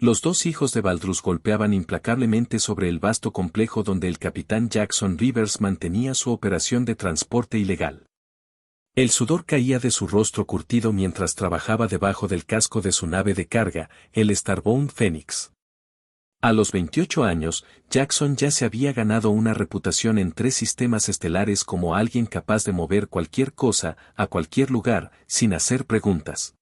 Los dos hijos de Valdrus golpeaban implacablemente sobre el vasto complejo donde el capitán Jackson Rivers mantenía su operación de transporte ilegal. El sudor caía de su rostro curtido mientras trabajaba debajo del casco de su nave de carga, el Starbound Phoenix. A los 28 años, Jackson ya se había ganado una reputación en 3 sistemas estelares como alguien capaz de mover cualquier cosa, a cualquier lugar, sin hacer preguntas.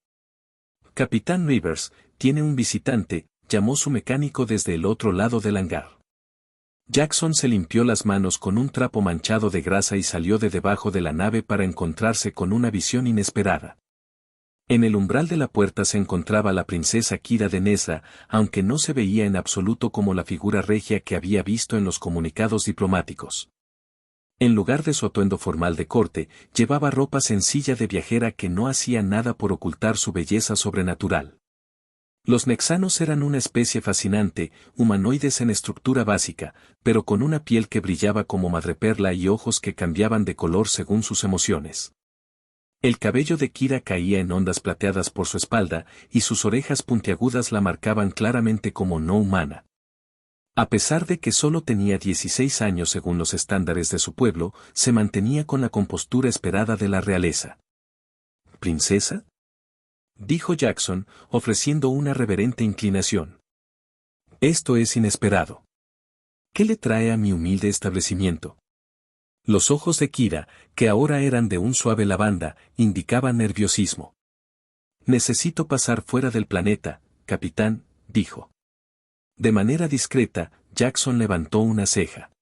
Capitán Rivers, tiene un visitante, llamó su mecánico desde el otro lado del hangar. Jackson se limpió las manos con un trapo manchado de grasa y salió de debajo de la nave para encontrarse con una visión inesperada. En el umbral de la puerta se encontraba la princesa Kira de Nezra, aunque no se veía en absoluto como la figura regia que había visto en los comunicados diplomáticos. En lugar de su atuendo formal de corte, llevaba ropa sencilla de viajera que no hacía nada por ocultar su belleza sobrenatural. Los nexanos eran una especie fascinante, humanoides en estructura básica, pero con una piel que brillaba como madreperla y ojos que cambiaban de color según sus emociones. El cabello de Kira caía en ondas plateadas por su espalda, y sus orejas puntiagudas la marcaban claramente como no humana. A pesar de que solo tenía 16 años según los estándares de su pueblo, se mantenía con la compostura esperada de la realeza. ¿Princesa?, dijo Jackson, ofreciendo una reverente inclinación. Esto es inesperado. ¿Qué le trae a mi humilde establecimiento? Los ojos de Kira, que ahora eran de un suave lavanda, indicaban nerviosismo. Necesito pasar fuera del planeta, capitán, dijo. De manera discreta, Jackson levantó una ceja.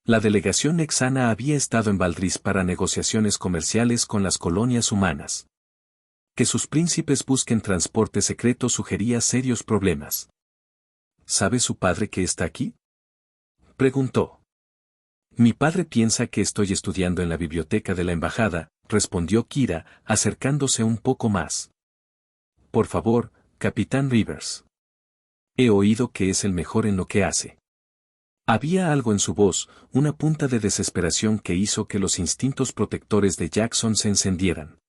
La delegación nexana había estado en Valdris para negociaciones comerciales con las colonias humanas. Que sus príncipes busquen transporte secreto sugería serios problemas. ¿Sabe su padre que está aquí?, preguntó. Mi padre piensa que estoy estudiando en la biblioteca de la embajada, respondió Kira, acercándose un poco más. Por favor, capitán Rivers. He oído que es el mejor en lo que hace. Había algo en su voz, una punta de desesperación que hizo que los instintos protectores de Jackson se encendieran.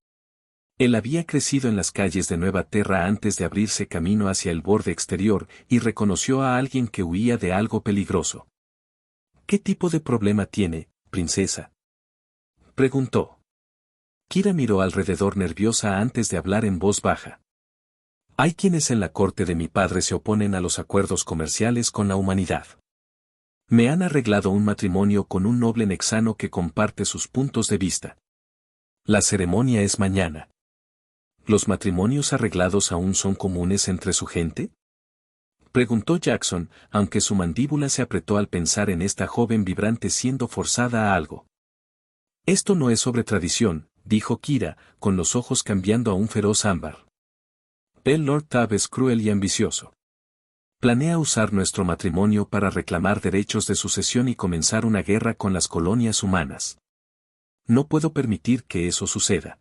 Él había crecido en las calles de Nueva Terra antes de abrirse camino hacia el borde exterior y reconoció a alguien que huía de algo peligroso. ¿Qué tipo de problema tiene, princesa?, preguntó. Kira miró alrededor nerviosa antes de hablar en voz baja. Hay quienes en la corte de mi padre se oponen a los acuerdos comerciales con la humanidad. Me han arreglado un matrimonio con un noble nexano que comparte sus puntos de vista. La ceremonia es mañana. ¿Los matrimonios arreglados aún son comunes entre su gente?, preguntó Jackson, aunque su mandíbula se apretó al pensar en esta joven vibrante siendo forzada a algo. Esto no es sobre tradición, dijo Kira, con los ojos cambiando a un feroz ámbar. El Lord Tab es cruel y ambicioso. Planea usar nuestro matrimonio para reclamar derechos de sucesión y comenzar una guerra con las colonias humanas. No puedo permitir que eso suceda.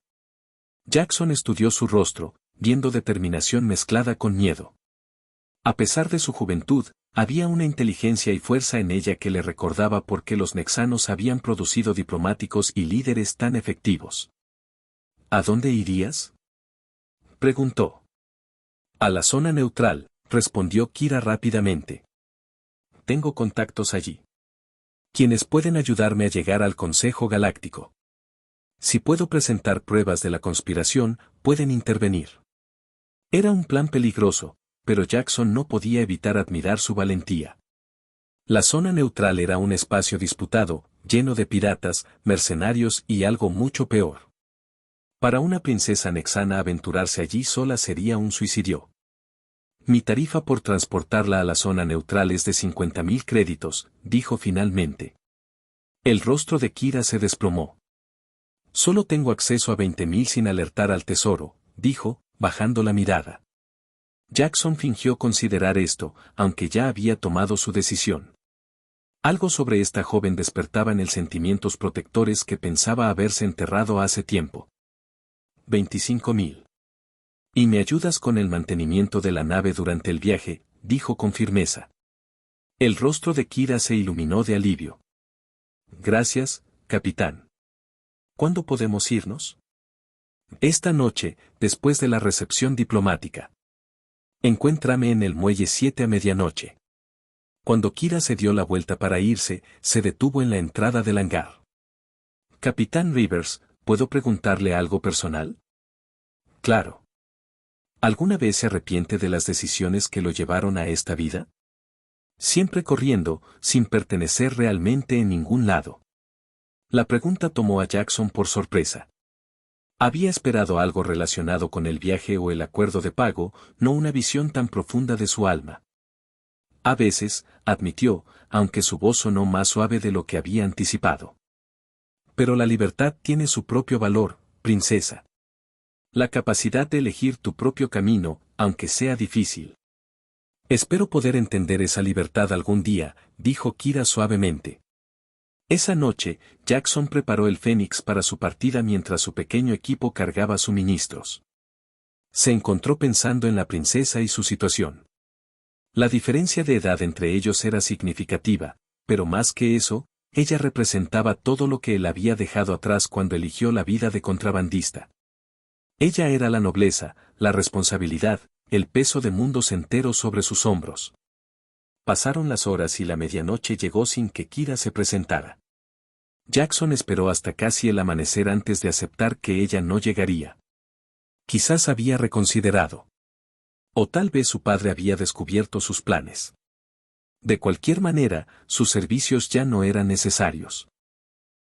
Jackson estudió su rostro, viendo determinación mezclada con miedo. A pesar de su juventud, había una inteligencia y fuerza en ella que le recordaba por qué los nexanos habían producido diplomáticos y líderes tan efectivos. ¿A dónde irías?, preguntó. A la zona neutral, respondió Kira rápidamente. Tengo contactos allí, quienes pueden ayudarme a llegar al Consejo Galáctico. Si puedo presentar pruebas de la conspiración, pueden intervenir. Era un plan peligroso, pero Jackson no podía evitar admirar su valentía. La zona neutral era un espacio disputado, lleno de piratas, mercenarios y algo mucho peor. Para una princesa nexana aventurarse allí sola sería un suicidio. Mi tarifa por transportarla a la zona neutral es de 50.000 créditos, dijo finalmente. El rostro de Kira se desplomó. Solo tengo acceso a 20.000 sin alertar al tesoro, dijo, bajando la mirada. Jackson fingió considerar esto, aunque ya había tomado su decisión. Algo sobre esta joven despertaba en él sentimientos protectores que pensaba haberse enterrado hace tiempo. 25.000. Y me ayudas con el mantenimiento de la nave durante el viaje, dijo con firmeza. El rostro de Kira se iluminó de alivio. Gracias, capitán. ¿Cuándo podemos irnos? Esta noche, después de la recepción diplomática. Encuéntrame en el muelle 7 a medianoche. Cuando Kira se dio la vuelta para irse, se detuvo en la entrada del hangar. Capitán Rivers, ¿puedo preguntarle algo personal? Claro. ¿Alguna vez se arrepiente de las decisiones que lo llevaron a esta vida? Siempre corriendo, sin pertenecer realmente en ningún lado. La pregunta tomó a Jackson por sorpresa. Había esperado algo relacionado con el viaje o el acuerdo de pago, no una visión tan profunda de su alma. A veces, admitió, aunque su voz sonó más suave de lo que había anticipado. Pero la libertad tiene su propio valor, princesa. La capacidad de elegir tu propio camino, aunque sea difícil. Espero poder entender esa libertad algún día, dijo Kira suavemente. Esa noche, Jackson preparó el Fénix para su partida mientras su pequeño equipo cargaba suministros. Se encontró pensando en la princesa y su situación. La diferencia de edad entre ellos era significativa, pero más que eso, ella representaba todo lo que él había dejado atrás cuando eligió la vida de contrabandista. Ella era la nobleza, la responsabilidad, el peso de mundos enteros sobre sus hombros. Pasaron las horas y la medianoche llegó sin que Kira se presentara. Jackson esperó hasta casi el amanecer antes de aceptar que ella no llegaría. Quizás había reconsiderado. O tal vez su padre había descubierto sus planes. De cualquier manera, sus servicios ya no eran necesarios.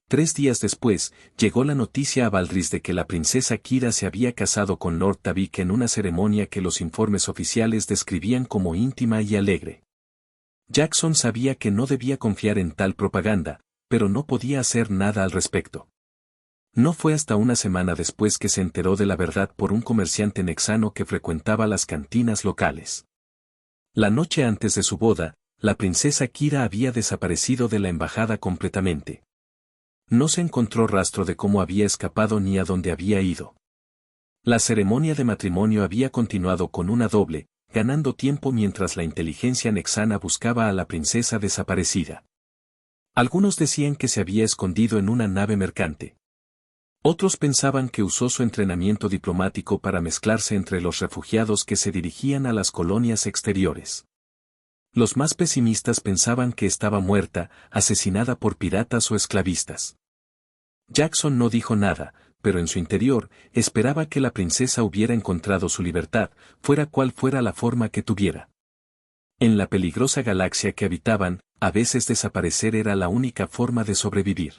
3 días después, llegó la noticia a Valdris de que la princesa Kira se había casado con Lord Tavik en una ceremonia que los informes oficiales describían como íntima y alegre. Jackson sabía que no debía confiar en tal propaganda, pero no podía hacer nada al respecto. No fue hasta una semana después que se enteró de la verdad por un comerciante nexano que frecuentaba las cantinas locales. La noche antes de su boda, la princesa Kira había desaparecido de la embajada completamente. No se encontró rastro de cómo había escapado ni a dónde había ido. La ceremonia de matrimonio había continuado con una doble, ganando tiempo mientras la inteligencia nexana buscaba a la princesa desaparecida. Algunos decían que se había escondido en una nave mercante. Otros pensaban que usó su entrenamiento diplomático para mezclarse entre los refugiados que se dirigían a las colonias exteriores. Los más pesimistas pensaban que estaba muerta, asesinada por piratas o esclavistas. Jackson no dijo nada, pero en su interior, esperaba que la princesa hubiera encontrado su libertad, fuera cual fuera la forma que tuviera. En la peligrosa galaxia que habitaban, a veces desaparecer era la única forma de sobrevivir.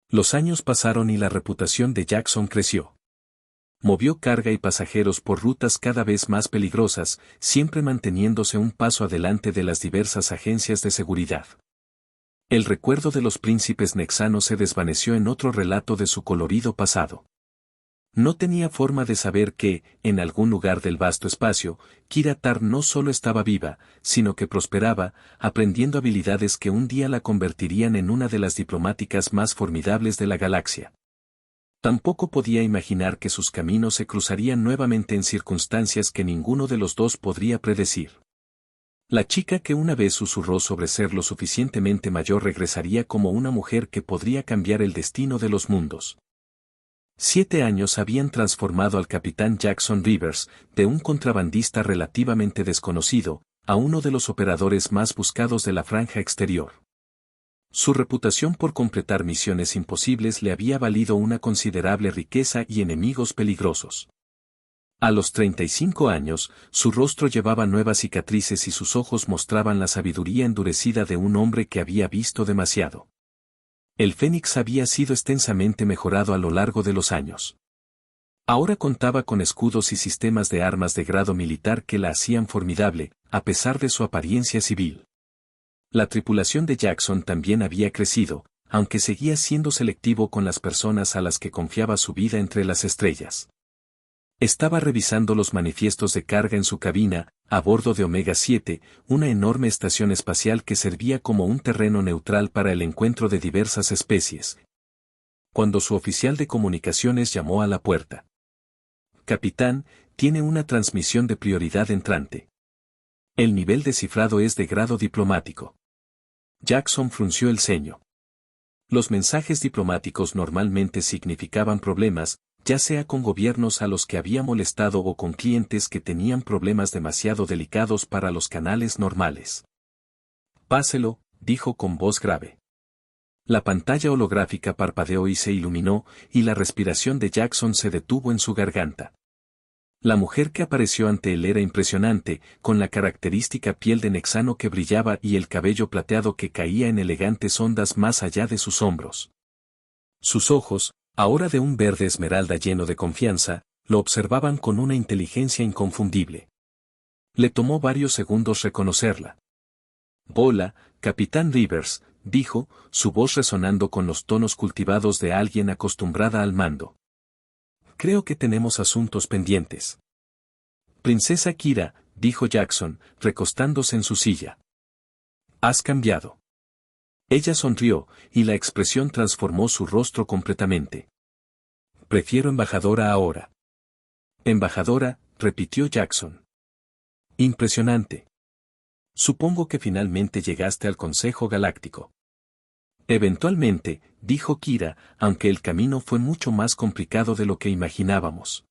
Los años pasaron y la reputación de Jackson creció. Movió carga y pasajeros por rutas cada vez más peligrosas, siempre manteniéndose un paso adelante de las diversas agencias de seguridad. El recuerdo de los príncipes nexanos se desvaneció en otro relato de su colorido pasado. No tenía forma de saber que, en algún lugar del vasto espacio, Kira Tar no solo estaba viva, sino que prosperaba, aprendiendo habilidades que un día la convertirían en una de las diplomáticas más formidables de la galaxia. Tampoco podía imaginar que sus caminos se cruzarían nuevamente en circunstancias que ninguno de los dos podría predecir. La chica que una vez susurró sobre ser lo suficientemente mayor regresaría como una mujer que podría cambiar el destino de los mundos. 7 años habían transformado al capitán Jackson Rivers, de un contrabandista relativamente desconocido, a uno de los operadores más buscados de la franja exterior. Su reputación por completar misiones imposibles le había valido una considerable riqueza y enemigos peligrosos. A los 35 años, su rostro llevaba nuevas cicatrices y sus ojos mostraban la sabiduría endurecida de un hombre que había visto demasiado. El Fénix había sido extensamente mejorado a lo largo de los años. Ahora contaba con escudos y sistemas de armas de grado militar que la hacían formidable, a pesar de su apariencia civil. La tripulación de Jackson también había crecido, aunque seguía siendo selectivo con las personas a las que confiaba su vida entre las estrellas. Estaba revisando los manifiestos de carga en su cabina, a bordo de Omega 7, una enorme estación espacial que servía como un terreno neutral para el encuentro de diversas especies. Cuando su oficial de comunicaciones llamó a la puerta. Capitán, tiene una transmisión de prioridad entrante. El nivel de cifrado es de grado diplomático. Jackson frunció el ceño. Los mensajes diplomáticos normalmente significaban problemas, ya sea con gobiernos a los que había molestado o con clientes que tenían problemas demasiado delicados para los canales normales. Páselo, dijo con voz grave. La pantalla holográfica parpadeó y se iluminó, y la respiración de Jackson se detuvo en su garganta. La mujer que apareció ante él era impresionante, con la característica piel de nexano que brillaba y el cabello plateado que caía en elegantes ondas más allá de sus hombros. Sus ojos, ahora de un verde esmeralda lleno de confianza, lo observaban con una inteligencia inconfundible. Le tomó varios segundos reconocerla. «Hola, Capitán Rivers», dijo, su voz resonando con los tonos cultivados de alguien acostumbrada al mando. «Creo que tenemos asuntos pendientes». «Princesa Kira», dijo Jackson, recostándose en su silla. «Has cambiado». Ella sonrió, y la expresión transformó su rostro completamente. «Prefiero embajadora ahora». «Embajadora», repitió Jackson. «Impresionante. Supongo que finalmente llegaste al Consejo Galáctico». «Eventualmente», dijo Kira, aunque el camino fue mucho más complicado de lo que imaginábamos.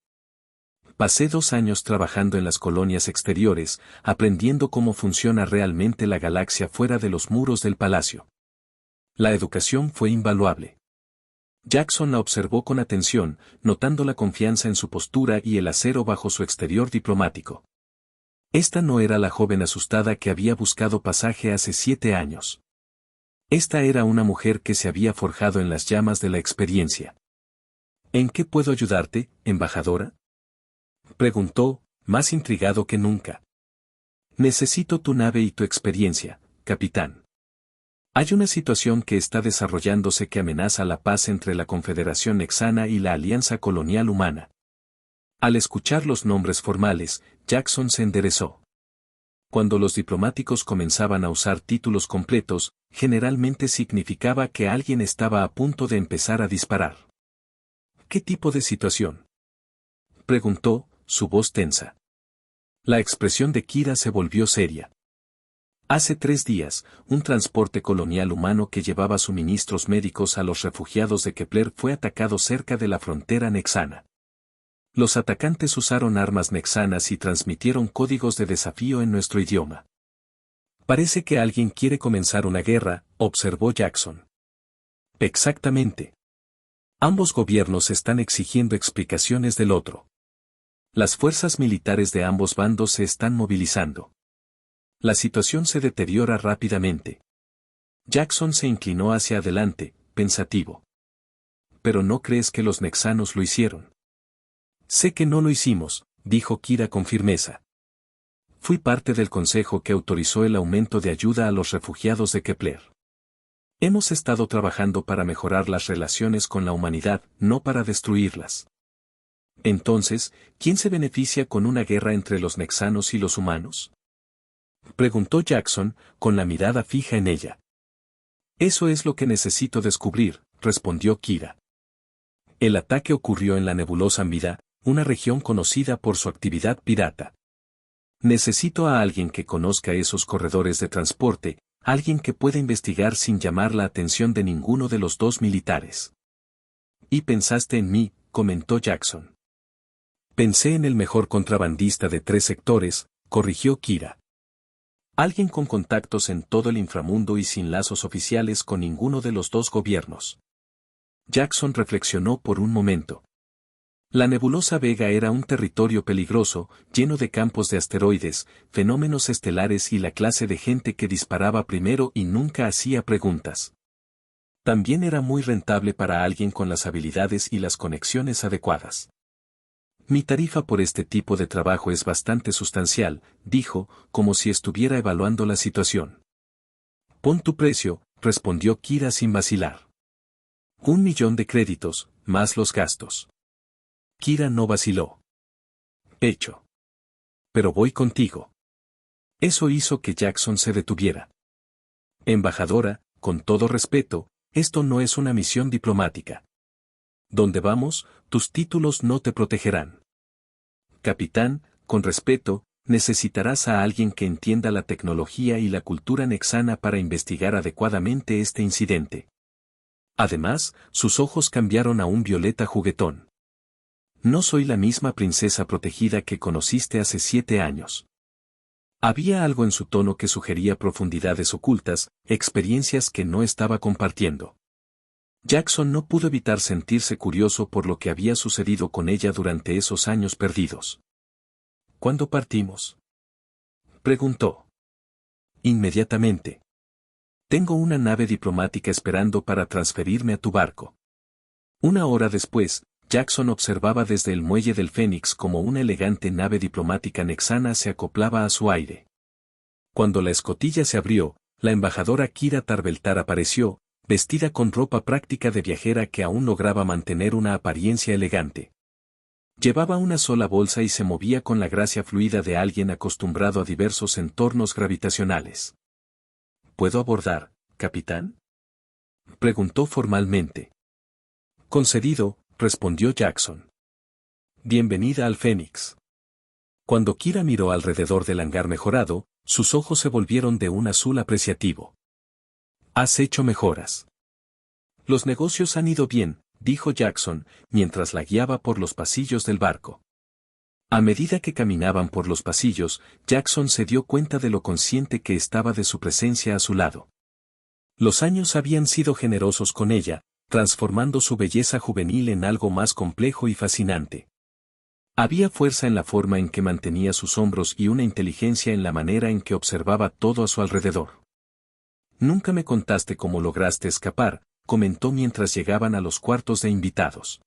«Pasé 2 años trabajando en las colonias exteriores, aprendiendo cómo funciona realmente la galaxia fuera de los muros del palacio. La educación fue invaluable». Jackson la observó con atención, notando la confianza en su postura y el acero bajo su exterior diplomático. Esta no era la joven asustada que había buscado pasaje hace 7 años. Esta era una mujer que se había forjado en las llamas de la experiencia. «¿En qué puedo ayudarte, embajadora?», preguntó, más intrigado que nunca. «Necesito tu nave y tu experiencia, capitán. Hay una situación que está desarrollándose que amenaza la paz entre la Confederación Nexana y la Alianza Colonial Humana». Al escuchar los nombres formales, Jackson se enderezó. Cuando los diplomáticos comenzaban a usar títulos completos, generalmente significaba que alguien estaba a punto de empezar a disparar. «¿Qué tipo de situación?», preguntó, su voz tensa. La expresión de Kira se volvió seria. «Hace 3 días, un transporte colonial humano que llevaba suministros médicos a los refugiados de Kepler fue atacado cerca de la frontera nexana. Los atacantes usaron armas nexanas y transmitieron códigos de desafío en nuestro idioma. Parece que alguien quiere comenzar una guerra», observó Jackson. «Exactamente. Ambos gobiernos están exigiendo explicaciones del otro. Las fuerzas militares de ambos bandos se están movilizando. La situación se deteriora rápidamente». Jackson se inclinó hacia adelante, pensativo. «¿Pero no crees que los nexanos lo hicieron?». «Sé que no lo hicimos», dijo Kira con firmeza. «Fui parte del consejo que autorizó el aumento de ayuda a los refugiados de Kepler. Hemos estado trabajando para mejorar las relaciones con la humanidad, no para destruirlas». «Entonces, ¿quién se beneficia con una guerra entre los nexanos y los humanos?», preguntó Jackson, con la mirada fija en ella. «Eso es lo que necesito descubrir», respondió Kira. «El ataque ocurrió en la nebulosa Mida, una región conocida por su actividad pirata. Necesito a alguien que conozca esos corredores de transporte, alguien que pueda investigar sin llamar la atención de ninguno de los 2 militares». «Y pensaste en mí», comentó Jackson. «Pensé en el mejor contrabandista de 3 sectores», corrigió Kira. «Alguien con contactos en todo el inframundo y sin lazos oficiales con ninguno de los 2 gobiernos». Jackson reflexionó por un momento. La nebulosa Vega era un territorio peligroso, lleno de campos de asteroides, fenómenos estelares y la clase de gente que disparaba primero y nunca hacía preguntas. También era muy rentable para alguien con las habilidades y las conexiones adecuadas. «Mi tarifa por este tipo de trabajo es bastante sustancial», dijo, como si estuviera evaluando la situación. «Pon tu precio», respondió Kira sin vacilar. «1 millón de créditos, más los gastos». Kira no vaciló. «Hecho. Pero voy contigo». Eso hizo que Jackson se detuviera. «Embajadora, con todo respeto, esto no es una misión diplomática. Donde vamos, tus títulos no te protegerán. Capitán, con respeto, necesitarás a alguien que entienda la tecnología y la cultura nexana para investigar adecuadamente este incidente». Además, sus ojos cambiaron a un violeta juguetón. No soy la misma princesa protegida que conociste hace 7 años. Había algo en su tono que sugería profundidades ocultas, experiencias que no estaba compartiendo. Jackson no pudo evitar sentirse curioso por lo que había sucedido con ella durante esos años perdidos. ¿Cuándo partimos?, preguntó. Inmediatamente. Tengo una nave diplomática esperando para transferirme a tu barco. 1 hora después, Jackson observaba desde el muelle del Fénix cómo una elegante nave diplomática nexana se acoplaba a su aire. Cuando la escotilla se abrió, la embajadora Kira Tarbeltar apareció, vestida con ropa práctica de viajera que aún lograba mantener una apariencia elegante. Llevaba una sola bolsa y se movía con la gracia fluida de alguien acostumbrado a diversos entornos gravitacionales. ¿Puedo abordar, capitán?, preguntó formalmente. Concedido, respondió Jackson. Bienvenida al Fénix. Cuando Kira miró alrededor del hangar mejorado, sus ojos se volvieron de un azul apreciativo. Has hecho mejoras. Los negocios han ido bien, dijo Jackson, mientras la guiaba por los pasillos del barco. A medida que caminaban por los pasillos, Jackson se dio cuenta de lo consciente que estaba de su presencia a su lado. Los años habían sido generosos con ella, transformando su belleza juvenil en algo más complejo y fascinante. Había fuerza en la forma en que mantenía sus hombros y una inteligencia en la manera en que observaba todo a su alrededor. Nunca me contaste cómo lograste escapar, comentó mientras llegaban a los cuartos de invitados.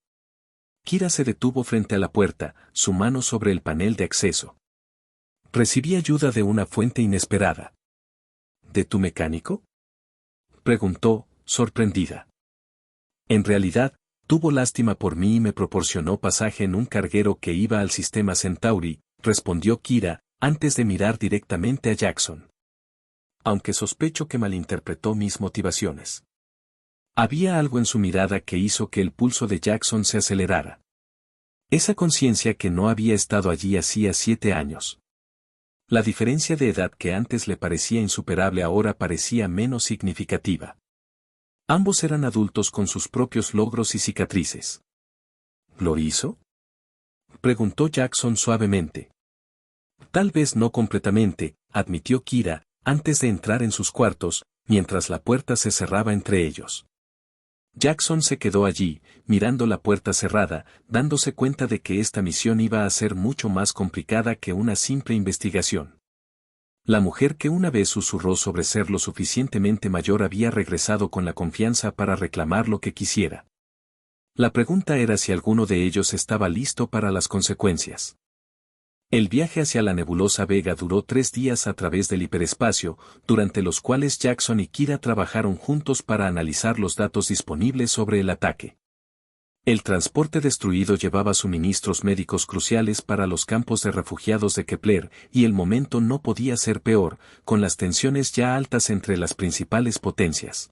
Kira se detuvo frente a la puerta, su mano sobre el panel de acceso. Recibí ayuda de una fuente inesperada. ¿De tu mecánico?, preguntó, sorprendida. En realidad, tuvo lástima por mí y me proporcionó pasaje en un carguero que iba al sistema Centauri, respondió Kira, antes de mirar directamente a Jackson. Aunque sospecho que malinterpretó mis motivaciones. Había algo en su mirada que hizo que el pulso de Jackson se acelerara. Esa conciencia que no había estado allí hacía 7 años. La diferencia de edad que antes le parecía insuperable ahora parecía menos significativa. Ambos eran adultos con sus propios logros y cicatrices. ¿Lo hizo?, preguntó Jackson suavemente. Tal vez no completamente, admitió Kira, antes de entrar en sus cuartos, mientras la puerta se cerraba entre ellos. Jackson se quedó allí, mirando la puerta cerrada, dándose cuenta de que esta misión iba a ser mucho más complicada que una simple investigación. La mujer que una vez susurró sobre ser lo suficientemente mayor había regresado con la confianza para reclamar lo que quisiera. La pregunta era si alguno de ellos estaba listo para las consecuencias. El viaje hacia la nebulosa Vega duró 3 días a través del hiperespacio, durante los cuales Jackson y Kira trabajaron juntos para analizar los datos disponibles sobre el ataque. El transporte destruido llevaba suministros médicos cruciales para los campos de refugiados de Kepler, y el momento no podía ser peor, con las tensiones ya altas entre las principales potencias.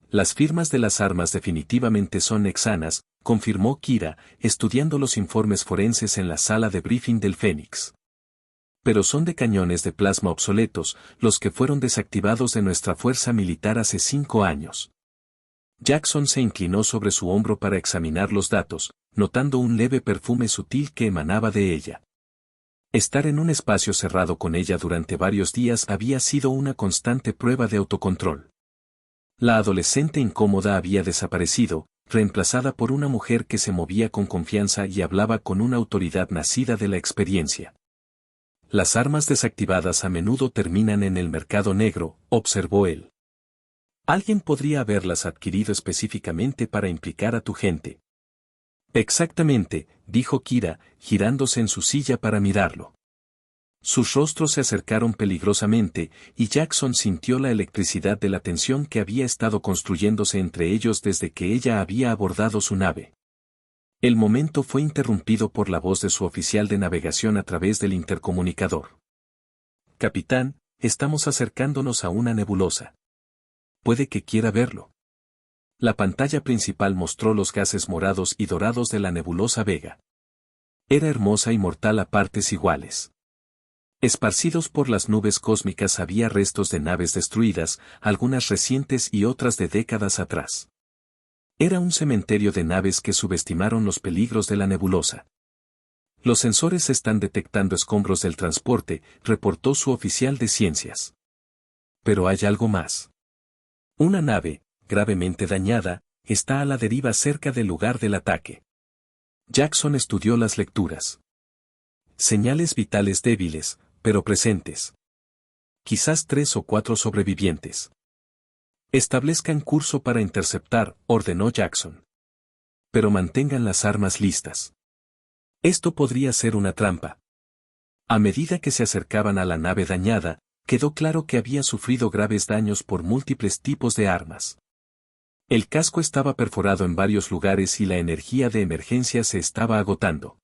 Las firmas de las armas definitivamente son nexanas, confirmó Kira, estudiando los informes forenses en la sala de briefing del Fénix. Pero son de cañones de plasma obsoletos, los que fueron desactivados de nuestra fuerza militar hace 5 años. Jackson se inclinó sobre su hombro para examinar los datos, notando un leve perfume sutil que emanaba de ella. Estar en un espacio cerrado con ella durante varios días había sido una constante prueba de autocontrol. La adolescente incómoda había desaparecido, reemplazada por una mujer que se movía con confianza y hablaba con una autoridad nacida de la experiencia. Las armas desactivadas a menudo terminan en el mercado negro, observó él. Alguien podría haberlas adquirido específicamente para implicar a tu gente. Exactamente, dijo Kira, girándose en su silla para mirarlo. Sus rostros se acercaron peligrosamente, y Jackson sintió la electricidad de la tensión que había estado construyéndose entre ellos desde que ella había abordado su nave. El momento fue interrumpido por la voz de su oficial de navegación a través del intercomunicador. Capitán, estamos acercándonos a una nebulosa. Puede que quiera verlo. La pantalla principal mostró los gases morados y dorados de la nebulosa Vega. Era hermosa y mortal a partes iguales. Esparcidos por las nubes cósmicas había restos de naves destruidas, algunas recientes y otras de décadas atrás. Era un cementerio de naves que subestimaron los peligros de la nebulosa. Los sensores están detectando escombros del transporte, reportó su oficial de ciencias. Pero hay algo más. Una nave, gravemente dañada, está a la deriva cerca del lugar del ataque. Jackson estudió las lecturas. Señales vitales débiles, pero presentes. Quizás 3 o 4 sobrevivientes. Establezcan curso para interceptar, ordenó Jackson. Pero mantengan las armas listas. Esto podría ser una trampa. A medida que se acercaban a la nave dañada, quedó claro que había sufrido graves daños por múltiples tipos de armas. El casco estaba perforado en varios lugares y la energía de emergencia se estaba agotando.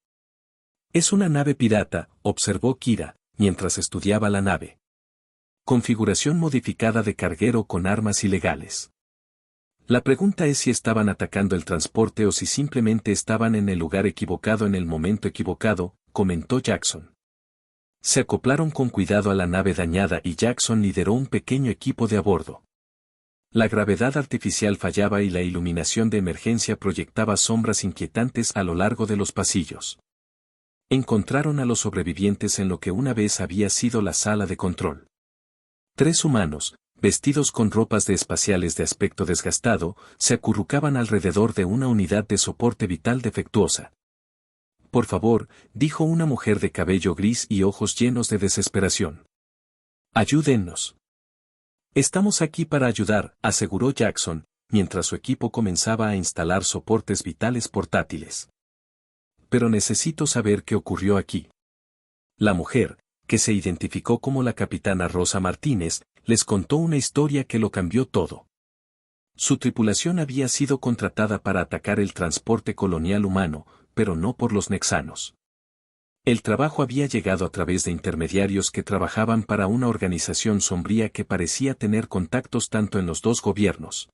Es una nave pirata, observó Kira, mientras estudiaba la nave. Configuración modificada de carguero con armas ilegales. La pregunta es si estaban atacando el transporte o si simplemente estaban en el lugar equivocado en el momento equivocado, comentó Jackson. Se acoplaron con cuidado a la nave dañada y Jackson lideró un pequeño equipo de a bordo. La gravedad artificial fallaba y la iluminación de emergencia proyectaba sombras inquietantes a lo largo de los pasillos. Encontraron a los sobrevivientes en lo que una vez había sido la sala de control. 3 humanos, vestidos con ropas de espaciales de aspecto desgastado, se acurrucaban alrededor de una unidad de soporte vital defectuosa. Por favor, dijo una mujer de cabello gris y ojos llenos de desesperación. Ayúdennos. Estamos aquí para ayudar, aseguró Jackson, mientras su equipo comenzaba a instalar soportes vitales portátiles. Pero necesito saber qué ocurrió aquí. La mujer, que se identificó como la capitana Rosa Martínez, les contó una historia que lo cambió todo. Su tripulación había sido contratada para atacar el transporte colonial humano, pero no por los nexanos. El trabajo había llegado a través de intermediarios que trabajaban para una organización sombría que parecía tener contactos tanto en los dos gobiernos.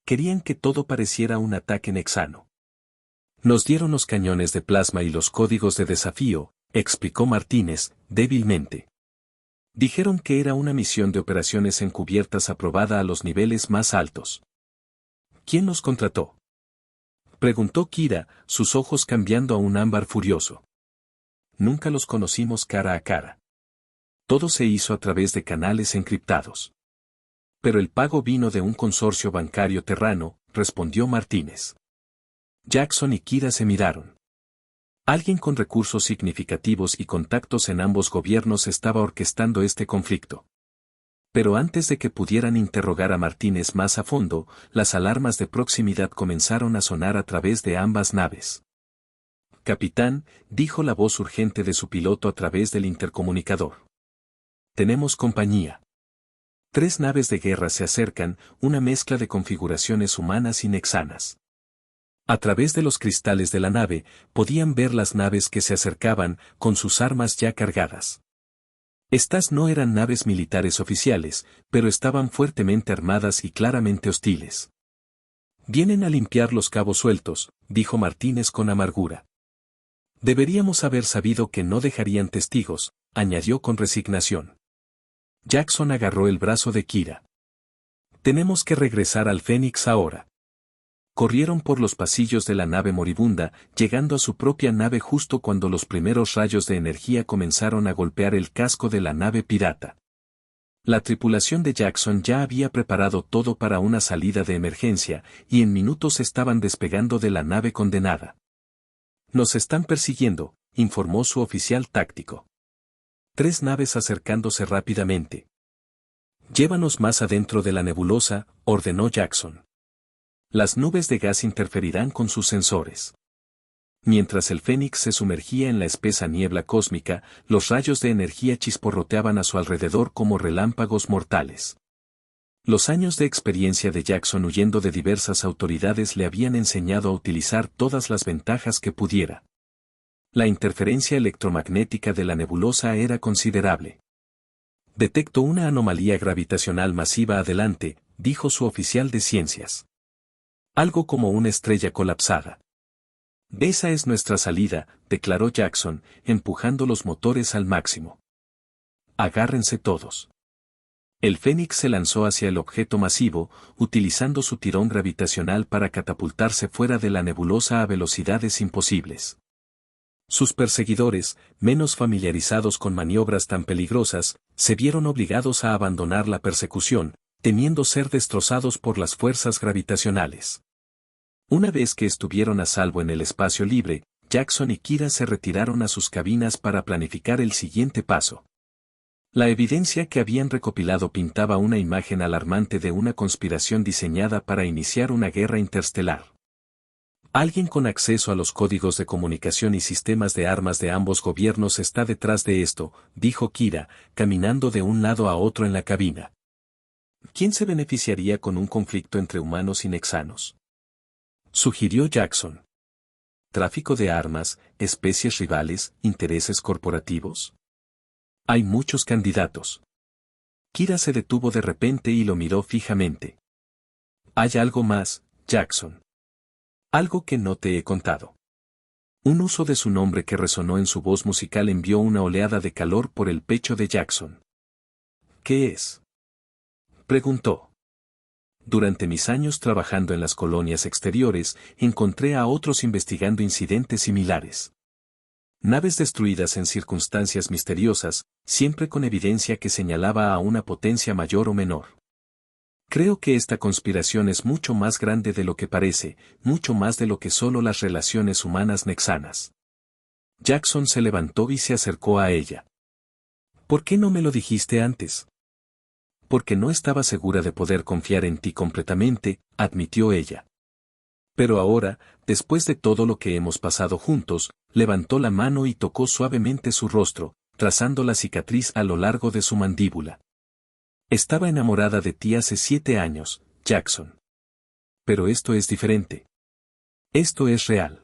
Querían que todo pareciera un ataque nexano. Nos dieron los cañones de plasma y los códigos de desafío, explicó Martínez, débilmente. Dijeron que era una misión de operaciones encubiertas aprobada a los niveles más altos. ¿Quién nos contrató?, preguntó Kira, sus ojos cambiando a un ámbar furioso. Nunca los conocimos cara a cara. Todo se hizo a través de canales encriptados. Pero el pago vino de un consorcio bancario terrano, respondió Martínez. Jackson y Kira se miraron. Alguien con recursos significativos y contactos en ambos gobiernos estaba orquestando este conflicto. Pero antes de que pudieran interrogar a Martínez más a fondo, las alarmas de proximidad comenzaron a sonar a través de ambas naves. Capitán, dijo la voz urgente de su piloto a través del intercomunicador. Tenemos compañía. 3 naves de guerra se acercan, una mezcla de configuraciones humanas y nexanas. A través de los cristales de la nave, podían ver las naves que se acercaban, con sus armas ya cargadas. Estas no eran naves militares oficiales, pero estaban fuertemente armadas y claramente hostiles. Vienen a limpiar los cabos sueltos, dijo Martínez con amargura. Deberíamos haber sabido que no dejarían testigos, añadió con resignación. Jackson agarró el brazo de Kira. Tenemos que regresar al Fénix ahora. Corrieron por los pasillos de la nave moribunda, llegando a su propia nave justo cuando los primeros rayos de energía comenzaron a golpear el casco de la nave pirata. La tripulación de Jackson ya había preparado todo para una salida de emergencia, y en minutos estaban despegando de la nave condenada. Nos están persiguiendo, informó su oficial táctico. 3 naves acercándose rápidamente. Llévanos más adentro de la nebulosa, ordenó Jackson. Las nubes de gas interferirán con sus sensores. Mientras el Fénix se sumergía en la espesa niebla cósmica, los rayos de energía chisporroteaban a su alrededor como relámpagos mortales. Los años de experiencia de Jackson huyendo de diversas autoridades le habían enseñado a utilizar todas las ventajas que pudiera. La interferencia electromagnética de la nebulosa era considerable. Detecto una anomalía gravitacional masiva adelante, dijo su oficial de ciencias. Algo como una estrella colapsada. Esa es nuestra salida, declaró Jackson, empujando los motores al máximo. Agárrense todos. El Fénix se lanzó hacia el objeto masivo, utilizando su tirón gravitacional para catapultarse fuera de la nebulosa a velocidades imposibles. Sus perseguidores, menos familiarizados con maniobras tan peligrosas, se vieron obligados a abandonar la persecución, temiendo ser destrozados por las fuerzas gravitacionales. Una vez que estuvieron a salvo en el espacio libre, Jackson y Kira se retiraron a sus cabinas para planificar el siguiente paso. La evidencia que habían recopilado pintaba una imagen alarmante de una conspiración diseñada para iniciar una guerra interestelar. Alguien con acceso a los códigos de comunicación y sistemas de armas de ambos gobiernos está detrás de esto, dijo Kira, caminando de un lado a otro en la cabina. ¿Quién se beneficiaría con un conflicto entre humanos y nexanos?, sugirió Jackson. ¿Tráfico de armas, especies rivales, intereses corporativos? Hay muchos candidatos. Kira se detuvo de repente y lo miró fijamente. Hay algo más, Jackson. Algo que no te he contado. Un uso de su nombre que resonó en su voz musical envió una oleada de calor por el pecho de Jackson. ¿Qué es?, preguntó. Durante mis años trabajando en las colonias exteriores, encontré a otros investigando incidentes similares. Naves destruidas en circunstancias misteriosas, siempre con evidencia que señalaba a una potencia mayor o menor. Creo que esta conspiración es mucho más grande de lo que parece, mucho más de lo que solo las relaciones humanas nexanas. Jackson se levantó y se acercó a ella. ¿Por qué no me lo dijiste antes? Porque no estaba segura de poder confiar en ti completamente, admitió ella. Pero ahora, después de todo lo que hemos pasado juntos, levantó la mano y tocó suavemente su rostro, trazando la cicatriz a lo largo de su mandíbula. Estaba enamorada de ti hace 7 años, Jackson. Pero esto es diferente. Esto es real.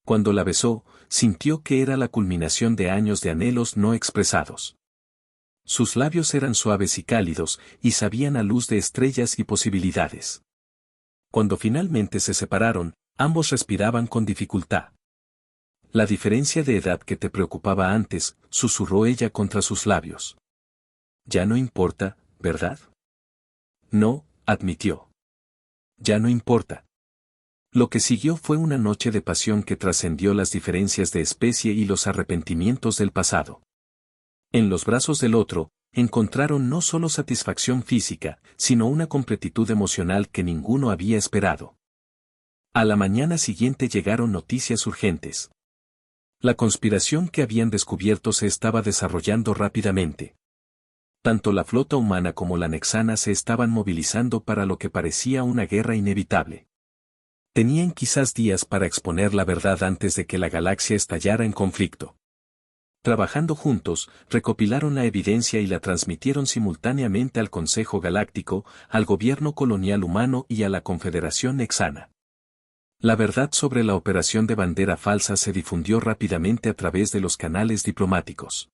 Cuando la besó, sintió que era la culminación de años de anhelos no expresados. Sus labios eran suaves y cálidos, y sabían a luz de estrellas y posibilidades. Cuando finalmente se separaron, ambos respiraban con dificultad. La diferencia de edad que te preocupaba antes, susurró ella contra sus labios. Ya no importa, ¿verdad? No, admitió. Ya no importa. Lo que siguió fue una noche de pasión que trascendió las diferencias de especie y los arrepentimientos del pasado. En los brazos del otro, encontraron no solo satisfacción física, sino una completitud emocional que ninguno había esperado. A la mañana siguiente llegaron noticias urgentes. La conspiración que habían descubierto se estaba desarrollando rápidamente. Tanto la flota humana como la nexana se estaban movilizando para lo que parecía una guerra inevitable. Tenían quizás días para exponer la verdad antes de que la galaxia estallara en conflicto. Trabajando juntos, recopilaron la evidencia y la transmitieron simultáneamente al Consejo Galáctico, al gobierno colonial humano y a la Confederación Nexana. La verdad sobre la operación de bandera falsa se difundió rápidamente a través de los canales diplomáticos.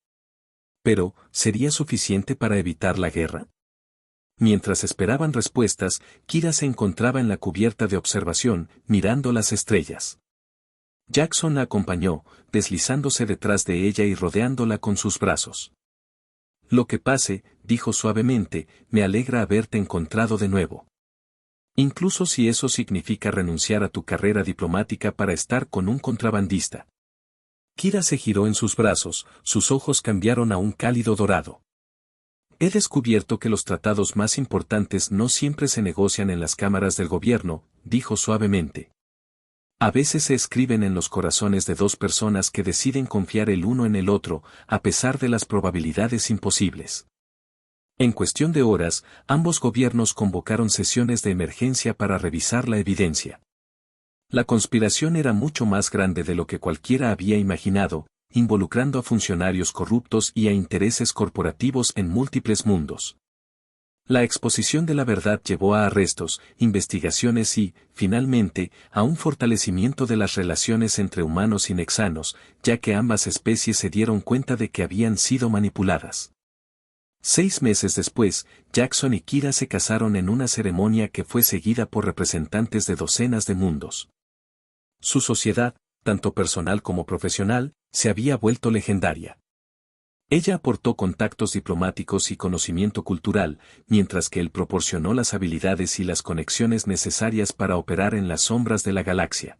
Pero, ¿sería suficiente para evitar la guerra? Mientras esperaban respuestas, Kira se encontraba en la cubierta de observación, mirando las estrellas. Jackson la acompañó, deslizándose detrás de ella y rodeándola con sus brazos. Lo que pase, dijo suavemente, me alegra haberte encontrado de nuevo. Incluso si eso significa renunciar a tu carrera diplomática para estar con un contrabandista. Kira se giró en sus brazos, sus ojos cambiaron a un cálido dorado. He descubierto que los tratados más importantes no siempre se negocian en las cámaras del gobierno, dijo suavemente. A veces se escriben en los corazones de dos personas que deciden confiar el uno en el otro, a pesar de las probabilidades imposibles. En cuestión de horas, ambos gobiernos convocaron sesiones de emergencia para revisar la evidencia. La conspiración era mucho más grande de lo que cualquiera había imaginado, involucrando a funcionarios corruptos y a intereses corporativos en múltiples mundos. La exposición de la verdad llevó a arrestos, investigaciones y, finalmente, a un fortalecimiento de las relaciones entre humanos y nexanos, ya que ambas especies se dieron cuenta de que habían sido manipuladas. 6 meses después, Jackson y Kira se casaron en una ceremonia que fue seguida por representantes de docenas de mundos. Su sociedad, tanto personal como profesional, se había vuelto legendaria. Ella aportó contactos diplomáticos y conocimiento cultural, mientras que él proporcionó las habilidades y las conexiones necesarias para operar en las sombras de la galaxia.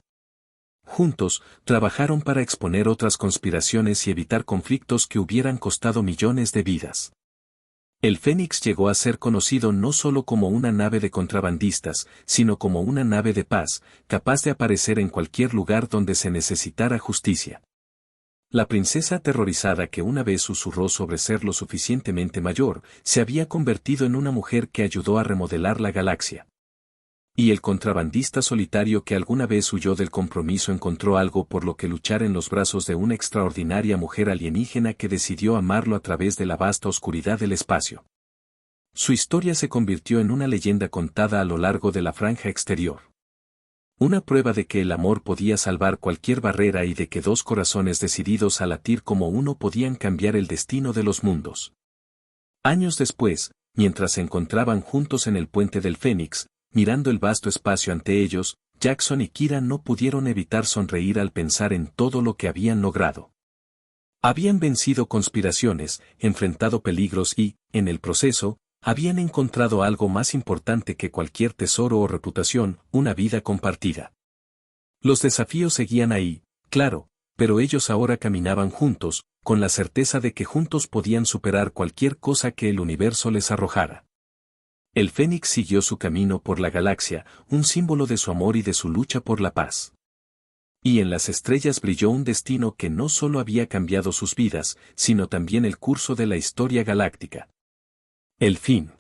Juntos, trabajaron para exponer otras conspiraciones y evitar conflictos que hubieran costado millones de vidas. El Fénix llegó a ser conocido no solo como una nave de contrabandistas, sino como una nave de paz, capaz de aparecer en cualquier lugar donde se necesitara justicia. La princesa aterrorizada que una vez susurró sobre ser lo suficientemente mayor, se había convertido en una mujer que ayudó a remodelar la galaxia. Y el contrabandista solitario que alguna vez huyó del compromiso encontró algo por lo que luchar en los brazos de una extraordinaria mujer alienígena que decidió amarlo a través de la vasta oscuridad del espacio. Su historia se convirtió en una leyenda contada a lo largo de la franja exterior. Una prueba de que el amor podía salvar cualquier barrera y de que dos corazones decididos a latir como uno podían cambiar el destino de los mundos. Años después, mientras se encontraban juntos en el puente del Fénix, mirando el vasto espacio ante ellos, Jackson y Kira no pudieron evitar sonreír al pensar en todo lo que habían logrado. Habían vencido conspiraciones, enfrentado peligros y, en el proceso, habían encontrado algo más importante que cualquier tesoro o reputación, una vida compartida. Los desafíos seguían ahí, claro, pero ellos ahora caminaban juntos, con la certeza de que juntos podían superar cualquier cosa que el universo les arrojara. El Fénix siguió su camino por la galaxia, un símbolo de su amor y de su lucha por la paz. Y en las estrellas brilló un destino que no solo había cambiado sus vidas, sino también el curso de la historia galáctica. El fin.